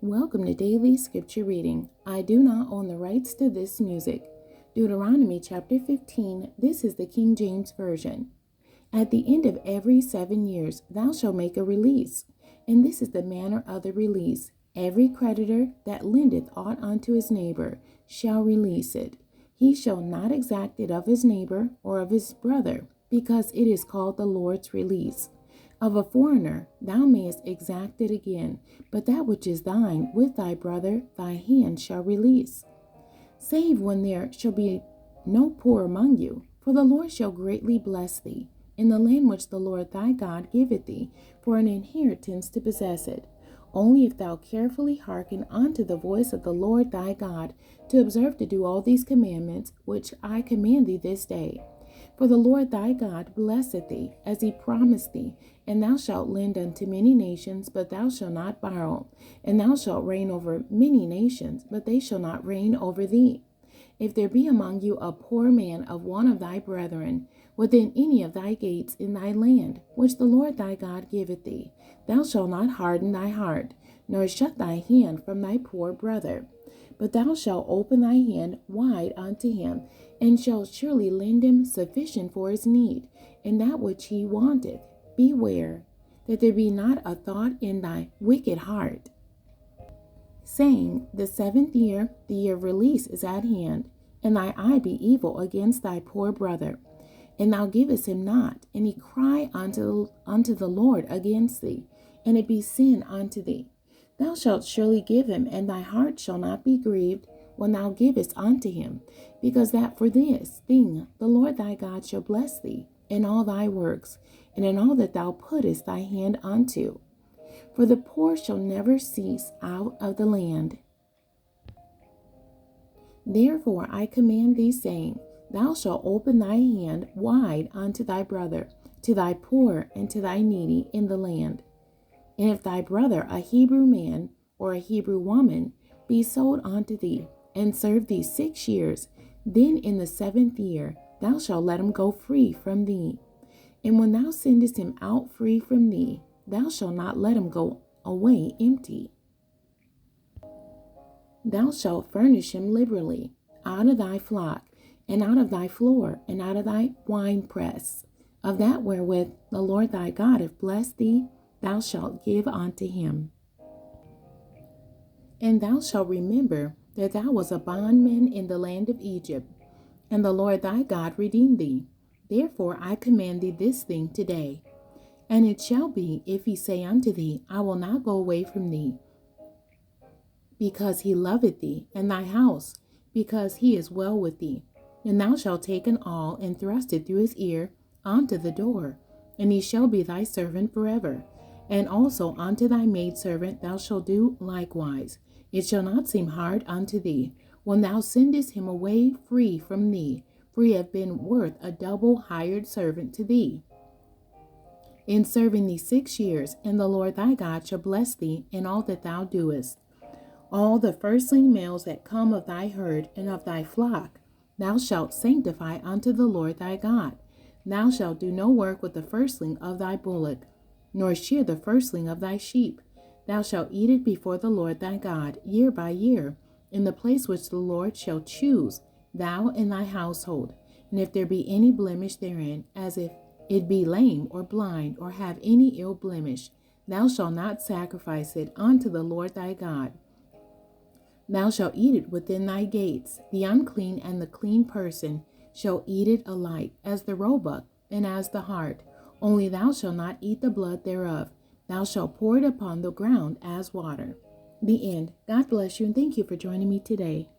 Welcome to Daily Scripture Reading. I do not own the rights to this music. Deuteronomy chapter 15. This is the King James Version. At the end of every 7 years thou shalt make a release, and this is the manner of the release. Every creditor that lendeth aught unto his neighbor shall release it. He shall not exact it of his neighbor or of his brother, because it is called the Lord's release. Of a foreigner thou mayest exact it again, but that which is thine with thy brother thy hand shall release. Save when there shall be no poor among you, for the Lord shall greatly bless thee, in the land which the Lord thy God giveth thee for an inheritance to possess it. Only if thou carefully hearken unto the voice of the Lord thy God, to observe to do all these commandments which I command thee this day. For the Lord thy God blesseth thee, as he promised thee, and thou shalt lend unto many nations, but thou shalt not borrow. And thou shalt reign over many nations, but they shall not reign over thee. If there be among you a poor man of one of thy brethren, within any of thy gates in thy land, which the Lord thy God giveth thee, thou shalt not harden thy heart, nor shut thy hand from thy poor brother. But thou shalt open thy hand wide unto him, and shalt surely lend him sufficient for his need, and that which he wanteth. Beware that there be not a thought in thy wicked heart, saying, The 7th year, the year of release, is at hand, and thy eye be evil against thy poor brother. And thou givest him not, and he cry unto the Lord against thee, and it be sin unto thee. Thou shalt surely give him, and thy heart shall not be grieved when thou givest unto him, because that for this thing the Lord thy God shall bless thee in all thy works, and in all that thou puttest thy hand unto. For the poor shall never cease out of the land. Therefore I command thee, saying, Thou shalt open thy hand wide unto thy brother, to thy poor and to thy needy in the land. And if thy brother, a Hebrew man or a Hebrew woman, be sold unto thee, and serve thee 6 years, then in the 7th year thou shalt let him go free from thee. And when thou sendest him out free from thee, thou shalt not let him go away empty. Thou shalt furnish him liberally, out of thy flock, and out of thy floor, and out of thy winepress. Of that wherewith the Lord thy God hath blessed thee, thou shalt give unto him. And thou shalt remember that thou wast a bondman in the land of Egypt, and the Lord thy God redeemed thee. Therefore I command thee this thing today. And it shall be, if he say unto thee, I will not go away from thee, because he loveth thee, and thy house, because he is well with thee, and thou shalt take an awl, and thrust it through his ear unto the door, and he shall be thy servant forever. And also unto thy maidservant thou shalt do likewise. It shall not seem hard unto thee, when thou sendest him away free from thee, for he hath been worth a double hired servant to thee, in serving thee 6 years, and the Lord thy God shall bless thee in all that thou doest. All the firstling males that come of thy herd and of thy flock thou shalt sanctify unto the Lord thy God. Thou shalt do no work with the firstling of thy bullock, nor shear the firstling of thy sheep. Thou shalt eat it before the Lord thy God year by year, in the place which the Lord shall choose, thou and thy household. And if there be any blemish therein, as if it be lame or blind, or have any ill blemish, thou shalt not sacrifice it unto the Lord thy God. Thou shalt eat it within thy gates. The unclean and the clean person shall eat it alike, as the roebuck and as the hart. Only thou shalt not eat the blood thereof. Thou shalt pour it upon the ground as water. The end. God bless you, and thank you for joining me today.